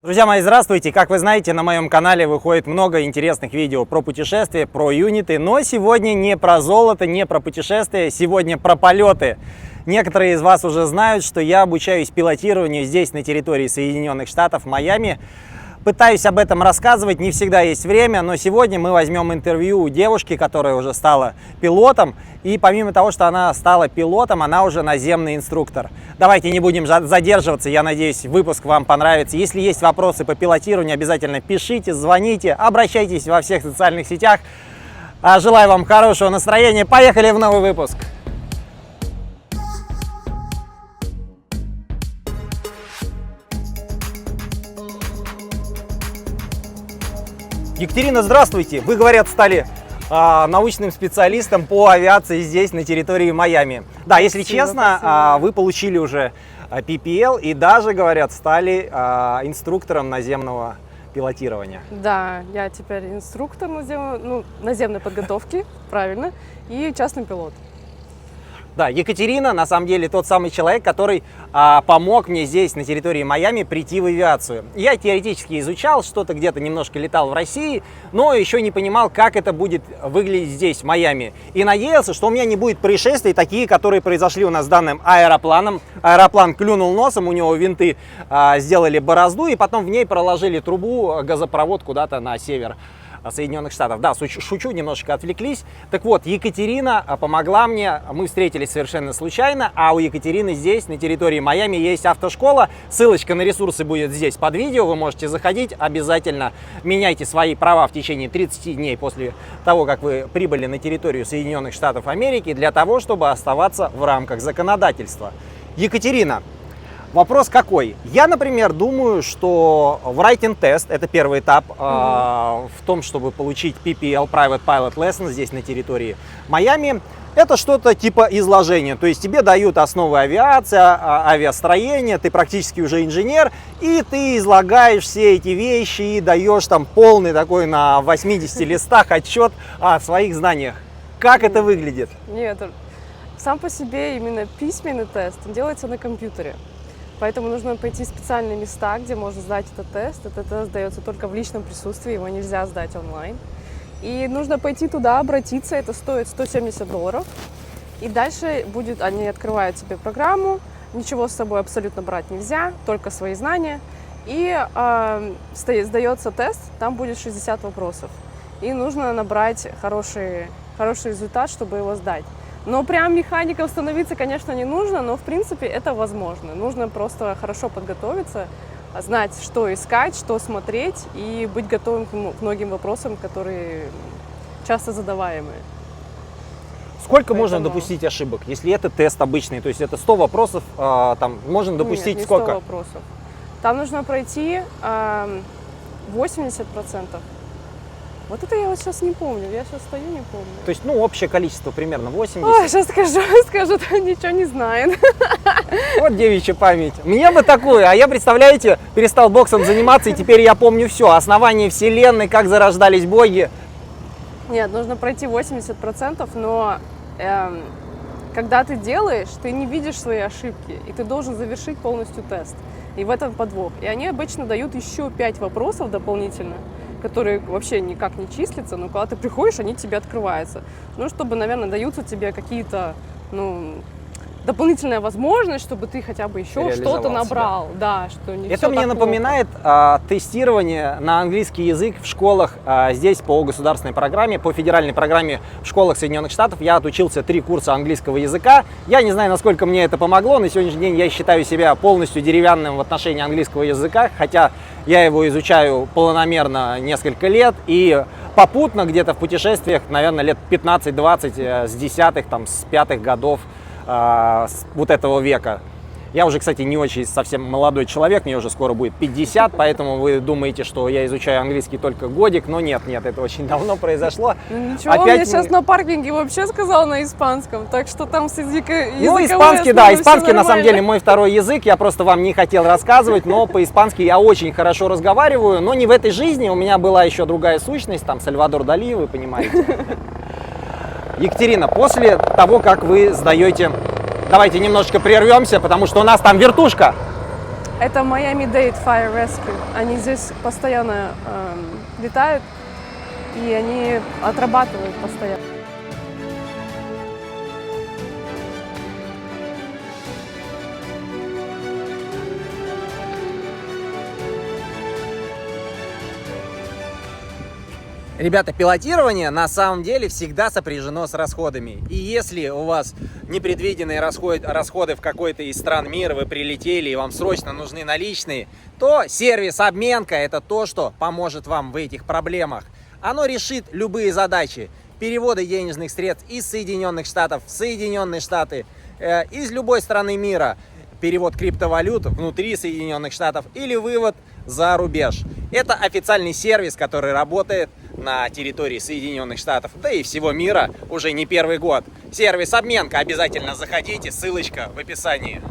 Друзья мои, здравствуйте! Как вы знаете, на моем канале выходит много интересных видео про путешествия, про юниты, но сегодня не про золото, не про путешествия, сегодня про полеты. Некоторые из вас уже знают, что я обучаюсь пилотированию здесь, на территории Соединенных Штатов, Майами. Пытаюсь об этом рассказывать, не всегда есть время, но сегодня мы возьмем интервью у девушки, которая уже стала пилотом. И помимо того, что она стала пилотом, она уже наземный инструктор. Давайте не будем задерживаться, я надеюсь, выпуск вам понравится. Если есть вопросы по пилотированию, обязательно пишите, звоните, обращайтесь во всех социальных сетях. Желаю вам хорошего настроения, поехали в новый выпуск! Екатерина, здравствуйте! Вы, говорят, стали научным специалистом по авиации здесь, на территории Майами. Да, если честно, вы получили уже PPL и даже, говорят, стали инструктором наземного пилотирования. Да, я теперь инструктор наземной подготовки, правильно, и частный пилот. Да, Екатерина, на самом деле, тот самый человек, который помог мне здесь, на территории Майами, прийти в авиацию. Я теоретически изучал, что-то где-то немножко летал в России, но еще не понимал, как это будет выглядеть здесь, в Майами. И надеялся, что у меня не будет происшествий, такие, которые произошли у нас с данным аэропланом. Аэроплан клюнул носом, у него винты сделали борозду, и потом в ней проложили трубу, газопровод куда-то на север Соединенных Штатов. Да, шучу, немножечко отвлеклись. Так вот, Екатерина помогла мне, мы встретились совершенно случайно, а у Екатерины здесь, на территории Майами, есть автошкола. Ссылочка на ресурсы будет здесь под видео, вы можете заходить. Обязательно меняйте свои права в течение 30 дней после того, как вы прибыли на территорию Соединенных Штатов Америки, для того, чтобы оставаться в рамках законодательства. Екатерина, вопрос какой? Я, например, думаю, что writing test, это первый этап в том, чтобы получить PPL, Private Pilot Lesson здесь на территории Майами. Это что-то типа изложения, то есть тебе дают основы авиации, авиастроения, ты практически уже инженер, и ты излагаешь все эти вещи и даешь там полный такой на 80 листах отчет о своих знаниях. Как это выглядит? Нет, сам по себе именно письменный тест делается на компьютере. Поэтому нужно пойти в специальные места, где можно сдать этот тест. Этот тест дается только в личном присутствии, его нельзя сдать онлайн. И нужно пойти туда, обратиться, это стоит $170. И дальше они открывают тебе программу, ничего с собой абсолютно брать нельзя, только свои знания. И сдается тест, там будет 60 вопросов. И нужно набрать хороший результат, чтобы его сдать. Но прям механиком становиться, конечно, не нужно, но в принципе это возможно. Нужно просто хорошо подготовиться, знать, что искать, что смотреть и быть готовым к многим вопросам, которые часто задаваемые. Сколько можно допустить ошибок, если это тест обычный? То есть это 100 вопросов, там можно допустить. Нет, не сколько? 100 вопросов. Там нужно пройти 80%. Вот это я вот сейчас не помню, я сейчас стою, не помню. То есть, общее количество примерно 80. Ой, сейчас скажу, ничего не знает. Вот девичья память. Мне бы такую, а я, представляете, перестал боксом заниматься, и теперь я помню все. Основание вселенной, как зарождались боги. Нет, нужно пройти 80%, но когда ты делаешь, ты не видишь свои ошибки, и ты должен завершить полностью тест. И в этом подвох. И они обычно дают еще 5 вопросов дополнительно, которые вообще никак не числятся, но когда ты приходишь, они тебе открываются. Чтобы, наверное, даются тебе какие-то, дополнительная возможность, чтобы ты хотя бы еще что-то набрал. Себя. Да, что не Это мне напоминает тестирование на английский язык в школах здесь по государственной программе, по федеральной программе в школах Соединенных Штатов. Я отучился 3 курса английского языка. Я не знаю, насколько мне это помогло. На сегодняшний день я считаю себя полностью деревянным в отношении английского языка, хотя я его изучаю планомерно несколько лет и попутно где-то в путешествиях, наверное, лет 15-20 с 10-х, с 5-х годов вот этого века. Я уже, кстати, не очень совсем молодой человек, мне уже скоро будет 50, поэтому вы думаете, что я изучаю английский только годик, но нет, это очень давно произошло. Ничего, он мне сейчас на паркинге вообще сказал на испанском, так что там с языковой испанский, да, испанский на самом деле мой второй язык, я просто вам не хотел рассказывать, но по-испански я очень хорошо разговариваю, но не в этой жизни, у меня была еще другая сущность, там Сальвадор Дали, вы понимаете. Екатерина, после того, как вы сдаете... Давайте немножечко прервемся, потому что у нас там вертушка. Это Miami-Dade Fire Rescue. Они здесь постоянно летают, и они отрабатывают постоянно. Ребята, пилотирование на самом деле всегда сопряжено с расходами. И если у вас непредвиденные расходы в какой-то из стран мира, вы прилетели и вам срочно нужны наличные, то сервис обменка — это то, что поможет вам в этих проблемах. Оно решит любые задачи. Переводы денежных средств из Соединенных Штатов в Соединенные Штаты, из любой страны мира. Перевод криптовалют внутри Соединенных Штатов или вывод за рубеж. Это официальный сервис, который работает на территории Соединенных Штатов, да и всего мира уже не первый год. Сервис обменка, обязательно заходите, ссылочка в описании.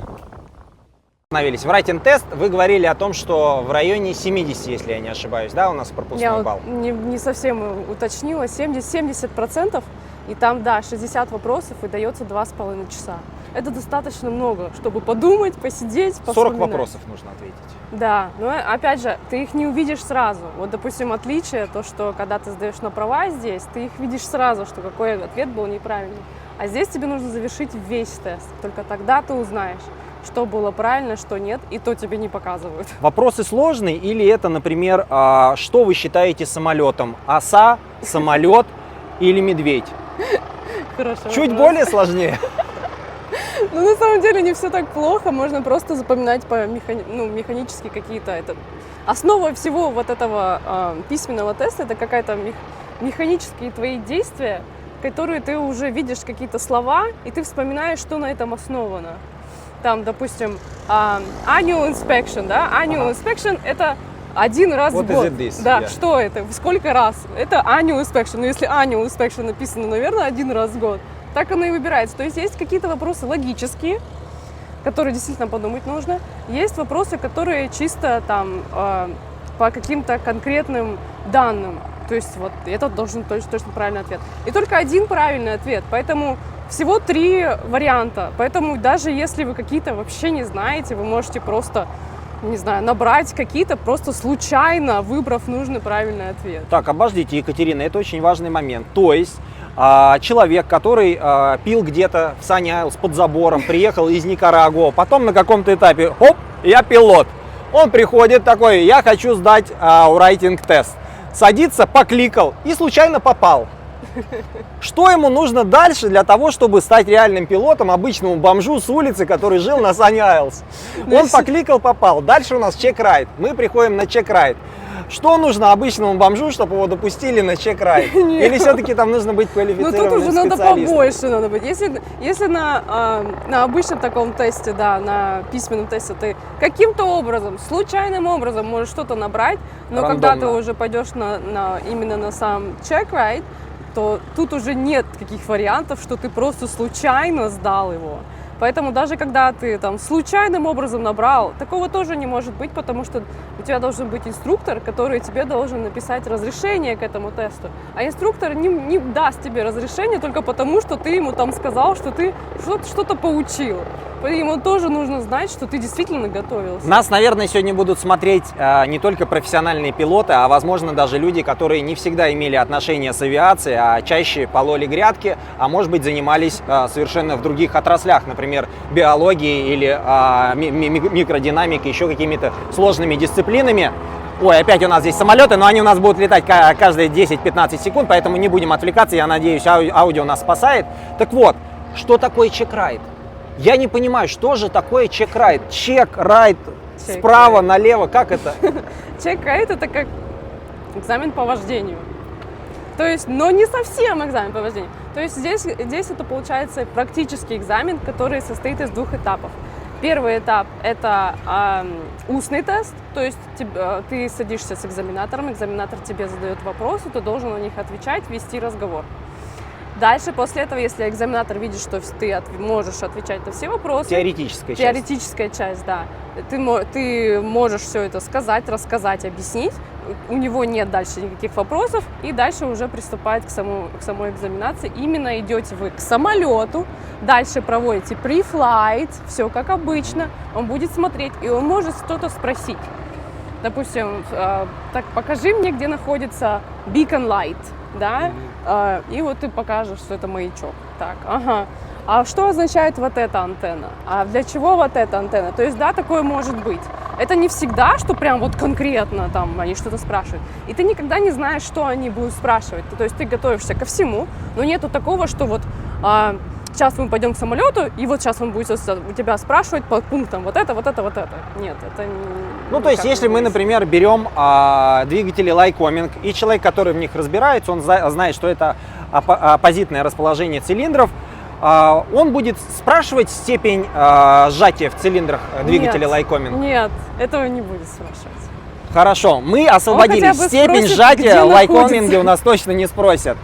Остановились. В Writing Test вы говорили о том, что в районе 70, если я не ошибаюсь, да, у нас пропускной балл? Я не совсем уточнила, 70%, и там, да, 60 вопросов, и дается 2,5 часа. Это достаточно много, чтобы подумать, посидеть, поспоминать. 40 вопросов нужно ответить. Да, но опять же, ты их не увидишь сразу. Вот, допустим, отличие, то, что когда ты сдаешь на права здесь, ты их видишь сразу, что какой ответ был неправильный. А здесь тебе нужно завершить весь тест. Только тогда ты узнаешь, что было правильно, что нет, и то тебе не показывают. Вопросы сложные или это, например, что вы считаете самолетом? Оса, самолет или медведь? Хорошо. Чуть более сложнее. Ну, на самом деле не все так плохо, можно просто запоминать механически какие-то. Основа всего вот этого письменного теста — это какая-то механические твои действия, которые ты уже видишь, какие-то слова, и ты вспоминаешь, что на этом основано. Там, допустим, annual inspection, да? Annual inspection — это один раз в год. Да, что это? Сколько раз? Это annual inspection. Но если annual inspection написано, наверное, один раз в год, так оно и выбирается. То есть есть какие-то вопросы логические, которые действительно подумать нужно. Есть вопросы, которые чисто там по каким-то конкретным данным. То есть вот это должен точно правильный ответ. И только один правильный ответ. Поэтому всего 3 варианта. Поэтому даже если вы какие-то вообще не знаете, вы можете просто, не знаю, набрать какие-то, просто случайно выбрав нужный правильный ответ. Так, обождите, Екатерина, это очень важный момент. То есть человек, который пил где-то в Sunny Isles под забором, приехал из Никарагуа, потом на каком-то этапе, хоп, я пилот. Он приходит такой, я хочу сдать writing тест. Садится, покликал и случайно попал. Что ему нужно дальше для того, чтобы стать реальным пилотом, обычному бомжу с улицы, который жил на Sunny Isles? Он покликал, попал. Дальше у нас чек-райд. Мы приходим на чек-райд. Что нужно обычному бомжу, чтобы его допустили на чек-райд? Или все-таки там нужно быть квалифицированным специалистом? Ну тут уже надо побольше надо быть. Если на обычном таком тесте, да, на письменном тесте ты каким-то образом, случайным образом можешь что-то набрать, но когда ты уже пойдешь именно на сам чек-райд, то тут уже нет таких вариантов, что ты просто случайно сдал его. Поэтому даже когда ты там случайным образом набрал, такого тоже не может быть, потому что у тебя должен быть инструктор, который тебе должен написать разрешение к этому тесту. А инструктор не даст тебе разрешение только потому, что ты ему там сказал, что ты что-то поучил. Ему тоже нужно знать, что ты действительно готовился. Нас, наверное, сегодня будут смотреть не только профессиональные пилоты, а, возможно, даже люди, которые не всегда имели отношение с авиацией, а чаще пололи грядки, а, может быть, занимались совершенно в других отраслях, например, биологией или микродинамикой, еще какими-то сложными дисциплинами. Ой, опять у нас здесь самолеты, но они у нас будут летать каждые 10-15 секунд, поэтому не будем отвлекаться, я надеюсь, аудио нас спасает. Так вот, что такое чек-райд? Я не понимаю, что же такое чек-райд? Чек-райд справа налево, как это? Чек-райд — это как экзамен по вождению. То есть, но не совсем экзамен по вождению. То есть здесь это получается практический экзамен, который состоит из 2 этапов. Первый этап — это устный тест, то есть ты садишься с экзаменатором, экзаменатор тебе задает вопросы, ты должен на них отвечать, вести разговор. Дальше, после этого, если экзаменатор видит, что ты можешь отвечать на все вопросы. Теоретическая часть, да. Ты можешь все это сказать, рассказать, объяснить. У него нет дальше никаких вопросов. И дальше уже приступает к самой экзаменации. Именно идете вы к самолету. Дальше проводите pre-flight. Все как обычно. Он будет смотреть, и он может что-то спросить. Допустим, так, покажи мне, где находится beacon light, да, и вот ты покажешь, что это маячок. Так, ага. А что означает вот эта антенна? А для чего вот эта антенна? То есть, да, такое может быть. Это не всегда, что прям вот конкретно там они что-то спрашивают. И ты никогда не знаешь, что они будут спрашивать. То есть ты готовишься ко всему, но нету такого, что вот сейчас мы пойдем к самолету, и вот сейчас он будет у тебя спрашивать по пунктам вот это, вот это, вот это. Нет, это не... Ну, то есть, если мы, например, берем двигатели Lycoming, и человек, который в них разбирается, он знает, что это оппозитное расположение цилиндров, он будет спрашивать степень сжатия в цилиндрах двигателя Lycoming? Нет, этого не будет спрашивать. Хорошо, мы освободились. Степень сжатия в Lycoming у нас точно не спросят.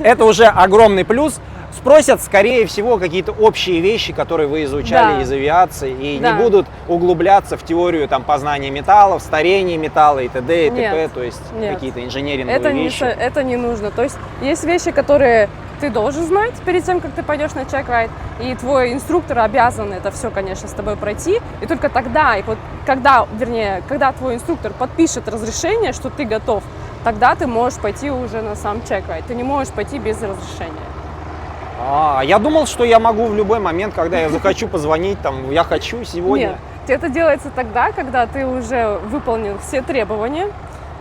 Это уже огромный плюс. Спросят, скорее всего, какие-то общие вещи, которые вы изучали из авиации, и не будут углубляться в теорию там, познания металлов, старения металла и т.д. и т.п., то есть какие-то инженеринговые вещи. Это не нужно. То есть есть вещи, которые ты должен знать перед тем, как ты пойдешь на check-ride, и твой инструктор обязан это все, конечно, с тобой пройти, и только тогда, и вот когда твой инструктор подпишет разрешение, что ты готов, тогда ты можешь пойти уже на сам check-ride. Ты не можешь пойти без разрешения. Я думал, что я могу в любой момент, когда я захочу позвонить, там, я хочу сегодня. Нет, это делается тогда, когда ты уже выполнил все требования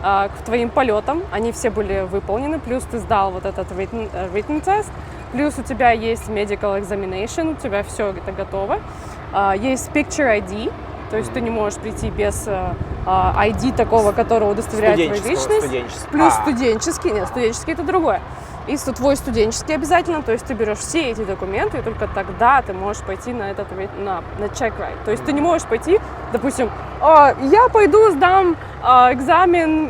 к твоим полетам, они все были выполнены, плюс ты сдал вот этот written test, плюс у тебя есть medical examination, у тебя все это готово, есть picture ID, то есть ты не можешь прийти без ID такого, которого удостоверяет твою личность, плюс студенческий это другое. И твой студенческий обязательно, то есть ты берешь все эти документы, и только тогда ты можешь пойти на check-ride. То есть ты не можешь пойти, допустим, я пойду сдам экзамен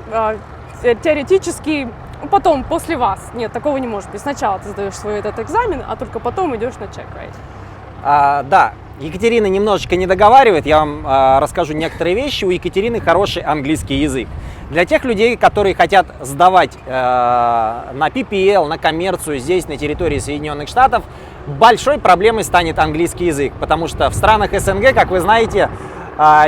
теоретический, потом, после вас. Нет, такого не может быть. Сначала ты сдаешь свой этот экзамен, а только потом идешь на check-ride. Да, Екатерина немножечко не договаривает, я вам расскажу некоторые вещи. У Екатерины хороший английский язык. Для тех людей, которые хотят сдавать на PPL, на коммерцию здесь, на территории Соединенных Штатов, большой проблемой станет английский язык, потому что в странах СНГ, как вы знаете,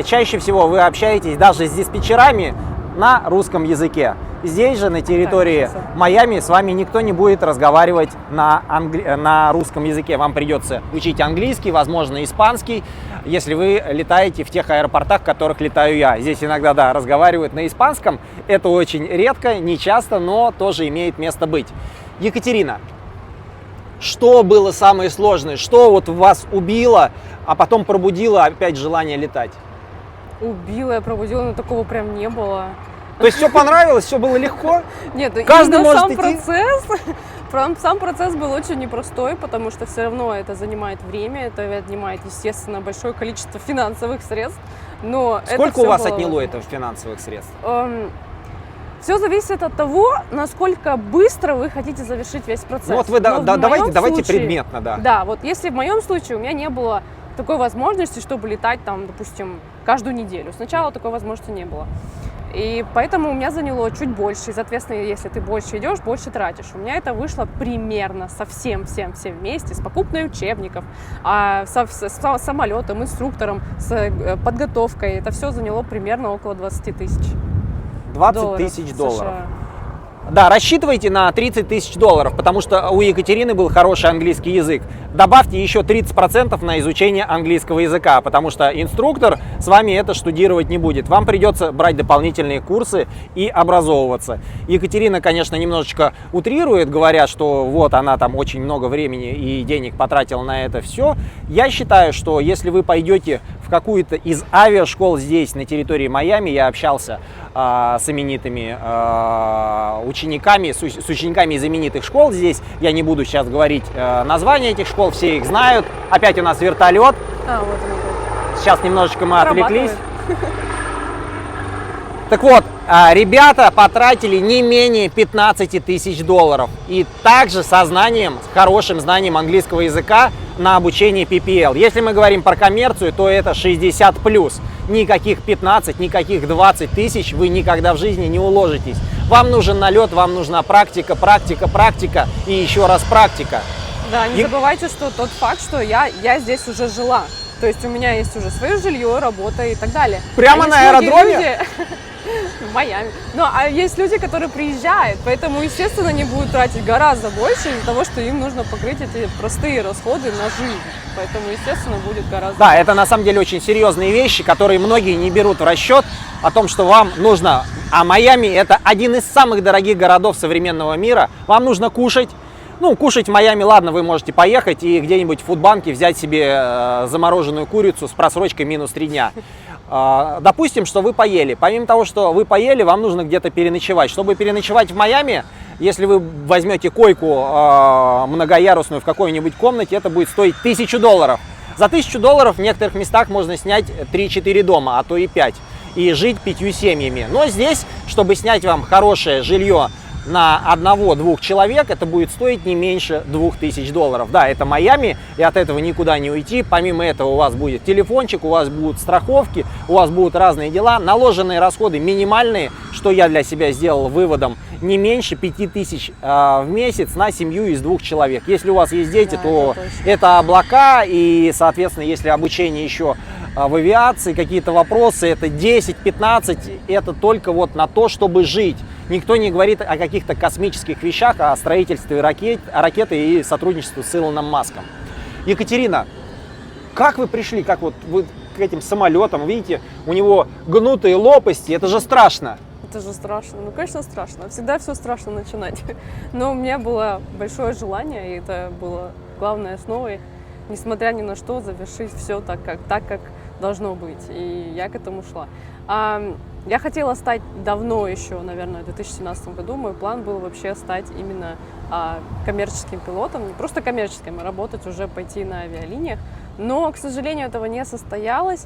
чаще всего вы общаетесь даже с диспетчерами на русском языке. Здесь же, на территории Майами, с вами никто не будет разговаривать на русском языке. Вам придется учить английский, возможно, испанский, если вы летаете в тех аэропортах, в которых летаю я. Здесь иногда, да, разговаривают на испанском. Это очень редко, не часто, но тоже имеет место быть. Екатерина, что было самое сложное? Что вот вас убило, а потом пробудило опять желание летать? Убила, я пробудила, но такого прям не было. То есть все понравилось, все было легко? Нет, каждый может сам процесс был очень непростой, потому что все равно это занимает время, это отнимает, естественно, большое количество финансовых средств. Но сколько у вас отняло это финансовых средств? Все зависит от того, насколько быстро вы хотите завершить весь процесс. Ну вот вы давайте предметно, да. Да, вот если в моем случае у меня не было такой возможности, чтобы летать там, допустим, каждую неделю. Сначала такой возможности не было. И поэтому у меня заняло чуть больше. И, соответственно, если ты больше идешь, больше тратишь. У меня это вышло примерно со всем вместе, с покупкой учебников, с самолетом, инструктором, с подготовкой. Это все заняло примерно около 20 тысяч. 20 тысяч долларов. Да, рассчитывайте на 30 тысяч долларов, потому что у Екатерины был хороший английский язык. Добавьте еще 30% на изучение английского языка, потому что инструктор с вами это штудировать не будет. Вам придется брать дополнительные курсы и образовываться. Екатерина, конечно, немножечко утрирует, говоря, что вот она там очень много времени и денег потратила на это все. Я считаю, что если вы пойдете в какую-то из авиашкол здесь, на территории Майами, я общался с именитыми учениками, с учениками из именитых школ здесь. Я не буду сейчас говорить названия этих школ, все их знают. Опять у нас вертолет. Вот он. Сейчас немножечко мы отвлеклись. Так вот, ребята потратили не менее 15 тысяч долларов. И также со знанием, с хорошим знанием английского языка на обучение PPL. Если мы говорим про коммерцию, то это 60 плюс. Никаких 15, никаких 20 тысяч вы никогда в жизни не уложитесь. Вам нужен налет, вам нужна практика, практика, практика и еще раз практика. Да, не забывайте, что тот факт, что я здесь уже жила. То есть у меня есть уже свое жилье, работа и так далее. Прямо на аэродроме? В Майами. Ну, а есть люди, которые приезжают, поэтому, естественно, они будут тратить гораздо больше из-за того, что им нужно покрыть эти простые расходы на жизнь. Поэтому, естественно, будет гораздо Да, это на самом деле очень серьезные вещи, которые многие не берут в расчет о том, что вам нужно... А Майами — это один из самых дорогих городов современного мира. Вам нужно кушать. Ну, кушать в Майами, ладно, вы можете поехать и где-нибудь в фудбанке взять себе замороженную курицу с просрочкой минус 3 дня. Допустим, что вы поели. Помимо того, что вы поели, вам нужно где-то переночевать. Чтобы переночевать в Майами, если вы возьмете койку многоярусную в какой-нибудь комнате, это будет стоить $1000. За $1000 в некоторых местах можно снять 3-4 дома, а то и 5. И жить 5 семьями. Но здесь, чтобы снять вам хорошее жилье на 1-2 человек, это будет стоить не меньше $2000. Да, это Майами, и от этого никуда не уйти. Помимо этого у вас будет телефончик, у вас будут страховки, у вас будут разные дела. Наложенные расходы минимальные, что я для себя сделал выводом, не меньше 5000 в месяц на семью из 2 человек. Если у вас есть дети, то это облака, и, соответственно, если обучение еще в авиации, какие-то вопросы, это 10-15, это только вот на то, чтобы жить. Никто не говорит о каких-то космических вещах, о строительстве ракеты и сотрудничестве с Илоном Маском. Екатерина, как вы пришли, как вот вы к этим самолетам, видите, у него гнутые лопасти, это же страшно. Это же страшно. Ну, конечно, страшно. Всегда все страшно начинать. Но у меня было большое желание, и это было главной основой, несмотря ни на что, завершить все так, как должно быть. И я к этому шла. Я хотела стать давно еще, наверное, в 2017 году. Мой план был вообще стать именно коммерческим пилотом. Не просто коммерческим, а работать уже, пойти на авиалиниях. Но, к сожалению, этого не состоялось.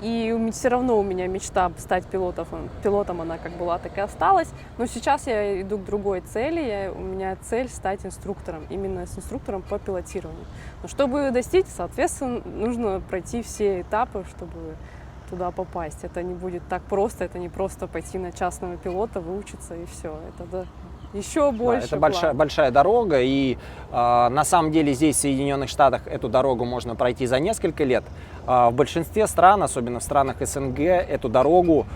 И все равно у меня мечта стать пилотом, она как была, так и осталась. Но сейчас я иду к другой цели. У меня цель стать инструктором, именно с инструктором по пилотированию. Но чтобы достичь, соответственно, нужно пройти все этапы, чтобы туда попасть. Это не будет так просто, это не просто пойти на частного пилота, выучиться и все. Это еще больше. Да, это большая дорога, и на самом деле здесь, в Соединенных Штатах, эту дорогу можно пройти за несколько лет. В большинстве стран, особенно в странах СНГ, эту дорогу,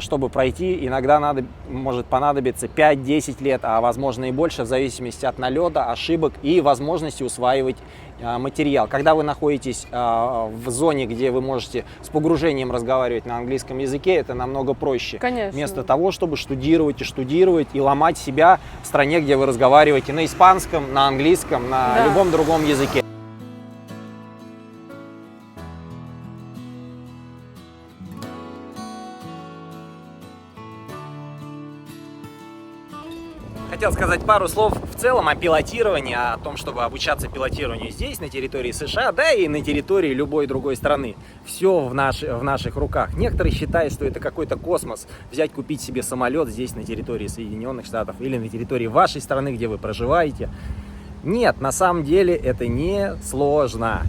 чтобы пройти, иногда может понадобиться 5-10 лет, а возможно и больше, в зависимости от налета, ошибок и возможности усваивать материал. Когда вы находитесь в зоне, где вы можете с погружением разговаривать на английском языке, это намного проще. Конечно. Вместо того, чтобы штудировать и ломать себя в стране, где вы разговариваете на испанском, на английском, на любом другом языке. Хотел сказать пару слов в целом о пилотировании, о том, чтобы обучаться пилотированию здесь, на территории США, да и на территории любой другой страны. Все в наших руках. Некоторые считают, что это какой-то космос. Взять, купить себе самолет здесь, на территории Соединенных Штатов, или на территории вашей страны, где вы проживаете. Нет, на самом деле это не сложно.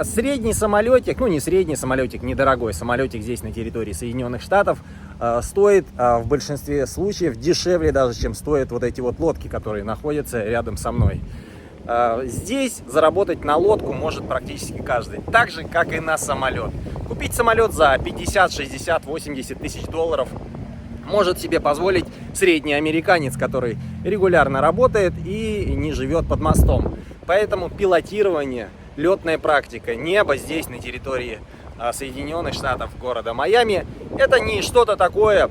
Средний самолетик, ну не средний самолетик, недорогой самолетик здесь на территории Соединенных Штатов стоит в большинстве случаев дешевле даже, чем стоят вот эти вот лодки, которые находятся рядом со мной. Здесь заработать на лодку может практически каждый, так же, как и на самолет. Купить самолет за 50, 60, 80 тысяч долларов может себе позволить средний американец, который регулярно работает и не живет под мостом. Поэтому пилотирование, летная практика, небо здесь на территории Соединенных Штатов, города Майами, это не что-то такое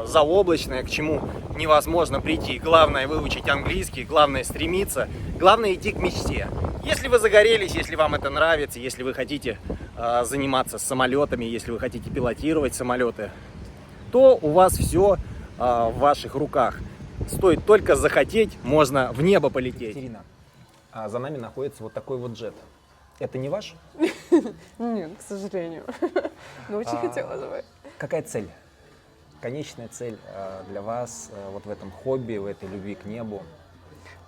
заоблачное, к чему невозможно прийти. Главное выучить английский, главное стремиться, главное идти к мечте. Если вы загорелись, если вам это нравится, если вы хотите заниматься самолетами, если вы хотите пилотировать самолеты, то у вас все в ваших руках. Стоит только захотеть, можно в небо полететь. Екатерина, за нами находится вот такой вот джет. Это не ваш? Нет, к сожалению. Но очень хотелось бы. Какая цель? конечная цель для вас вот в этом хобби, в этой любви к небу?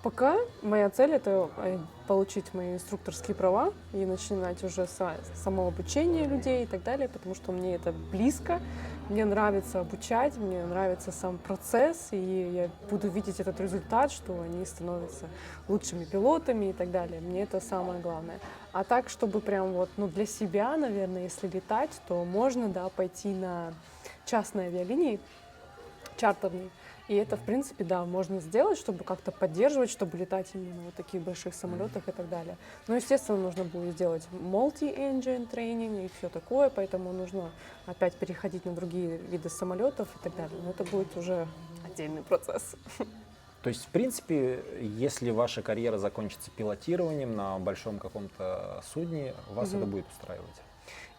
Пока моя цель — это получить мои инструкторские права и начинать уже самообучение людей и так далее, потому что мне это близко, мне нравится обучать, мне нравится сам процесс, и я буду видеть этот результат, что они становятся лучшими пилотами и так далее. Мне это самое главное. А так, чтобы прям вот, ну, для себя, наверное, если летать, то можно, да, пойти на частные авиалинии, чартерные. И это, в принципе, да, можно сделать, чтобы как-то поддерживать, чтобы летать именно на вот таких больших самолетах и так далее. Но, естественно, нужно будет сделать multi-engine тренинг и все такое, поэтому нужно опять переходить на другие виды самолетов и так далее. Но это будет уже отдельный процесс. То есть, в принципе, если ваша карьера закончится пилотированием на большом каком-то судне, вас это будет устраивать?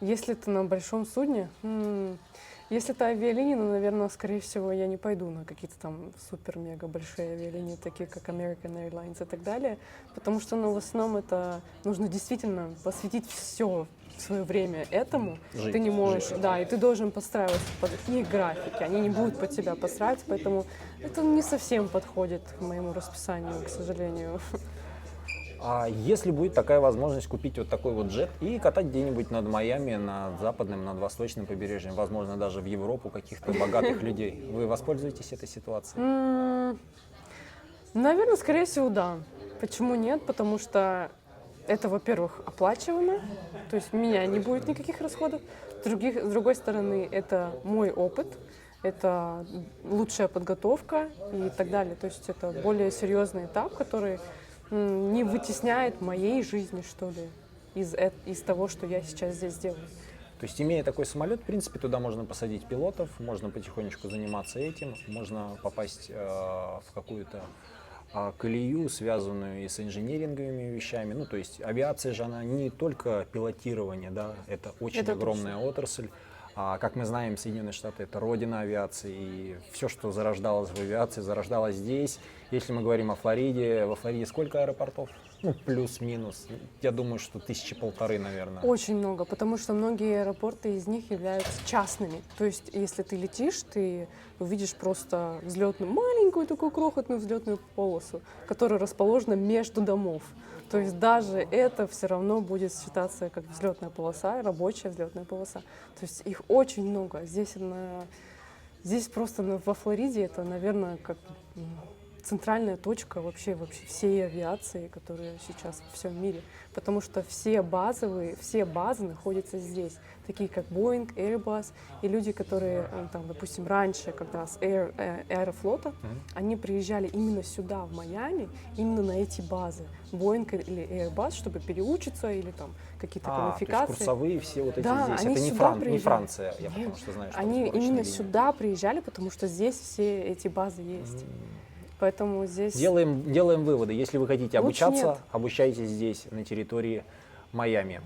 Если ты на большом судне, если это авиалинии, ну, наверное, скорее всего, я не пойду на какие-то там супер-мега большие авиалинии, такие как American Airlines и так далее, потому что, ну, в основном это нужно действительно посвятить все свое время этому. Жить, ты не можешь, жить. да, и ты должен подстраиваться под их графики, они не будут под тебя подстраиваться, поэтому это не совсем подходит к моему расписанию, к сожалению. А если будет такая возможность купить вот такой вот джет и катать где-нибудь над Майами, над западным, над восточным побережьем, возможно, даже в Европу каких-то богатых людей, вы воспользуетесь этой ситуацией? Наверное, скорее всего, да. Почему нет? Потому что это, во-первых, оплачиваемо, то есть у меня не будет никаких расходов. С другой стороны, это мой опыт, это лучшая подготовка и так далее. То есть это более серьезный этап, который не вытесняет моей жизни, что ли, из того, что я сейчас здесь делаю. То есть, имея такой самолет, в принципе, туда можно посадить пилотов, можно потихонечку заниматься этим, можно попасть в какую-то колею, связанную и с инженеринговыми вещами. Ну, то есть авиация же, она не только пилотирование, да, это очень огромная отрасль. Как мы знаем, Соединенные Штаты — это родина авиации, и все, что зарождалось в авиации, зарождалось здесь. Если мы говорим о Флориде, во Флориде сколько аэропортов? Ну, плюс-минус. Я думаю, что 1500, наверное. Очень много, потому что многие аэропорты из них являются частными. То есть, если ты летишь, ты увидишь просто взлетную, маленькую такую крохотную взлетную полосу, которая расположена между домов. То есть даже это все равно будет считаться как взлетная полоса, рабочая взлетная полоса. То есть их очень много. Здесь просто во Флориде это, наверное, как центральная точка вообще всей авиации, которая сейчас во всем мире. Потому что все базы находятся здесь. Такие как Boeing, Airbus и люди, которые, там, допустим, раньше, когда с Аэрофлота, они приезжали именно сюда, в Майами, именно на эти базы. Boeing или Airbus, чтобы переучиться или там какие-то квалификации. То есть курсовые все вот эти да, здесь. Они Это не Франция, я потому что знаю, что они именно сюда приезжали, потому что здесь все эти базы есть. Поэтому здесь... Делаем выводы. Если вы хотите обучаться, нет. обучайтесь здесь, на территории Майами.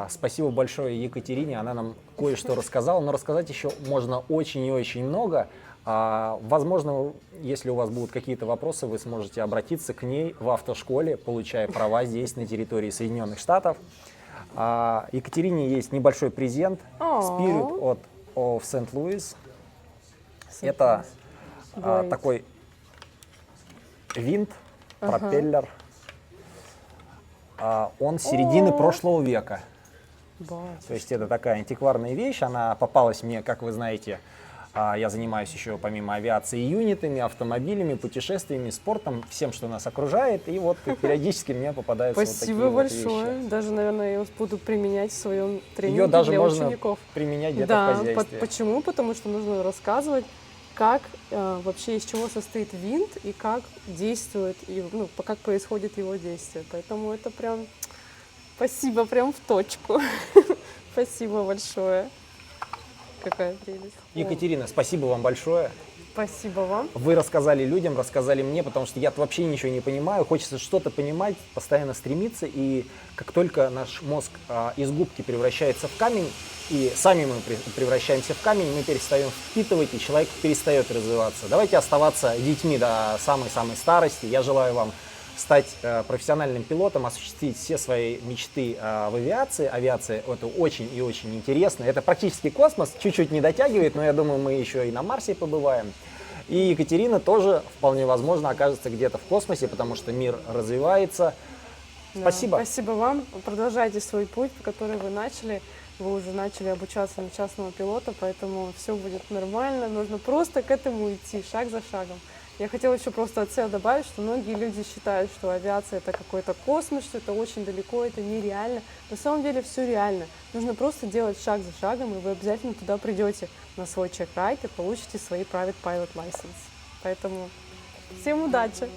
Спасибо большое Екатерине, она нам кое-что рассказала, но рассказать еще можно очень и очень много. Возможно, если у вас будут какие-то вопросы, вы сможете обратиться к ней в автошколе, получая права здесь, на территории Соединенных Штатов. Екатерине есть небольшой презент. Spirit of St. Louis. Это такой винт, пропеллер. Он с середины прошлого века. То есть это такая антикварная вещь, она попалась мне, как вы знаете, я занимаюсь еще помимо авиации юнитами, автомобилями, путешествиями, спортом, всем, что нас окружает, и вот периодически мне попадаются вот такие Спасибо вот большое. вещи. Даже, наверное, я буду применять в своем тренинге Ее даже для можно учеников. применять где-то Да, в хозяйстве. почему? Потому что нужно рассказывать, как вообще из чего состоит винт и как действует, как происходит его действие. Поэтому это прям спасибо, прям в точку. Спасибо большое. Какая прелесть. Екатерина, спасибо вам большое. Спасибо вам. Вы рассказали людям, рассказали мне, потому что я вообще ничего не понимаю. Хочется что-то понимать, постоянно стремиться. И как только наш мозг из губки превращается в камень, и сами мы превращаемся в камень, мы перестаем впитывать, и человек перестает развиваться. Давайте оставаться детьми до самой-самой старости. Я желаю вам стать профессиональным пилотом, осуществить все свои мечты в авиации. Авиация — это очень и очень интересно. Это практически космос, чуть-чуть не дотягивает, но я думаю, мы еще и на Марсе побываем. И Екатерина тоже вполне возможно окажется где-то в космосе, потому что мир развивается. Да, Спасибо. спасибо вам. Продолжайте свой путь, который вы начали. Вы уже начали обучаться на частного пилота, поэтому все будет нормально. Нужно просто к этому идти, шаг за шагом. Я хотела еще просто от себя добавить, что многие люди считают, что авиация — это какой-то космос, что это очень далеко, это нереально. На самом деле все реально. Нужно просто делать шаг за шагом, и вы обязательно туда придете на свой чек-райд и получите свои Private Pilot License. Поэтому всем удачи!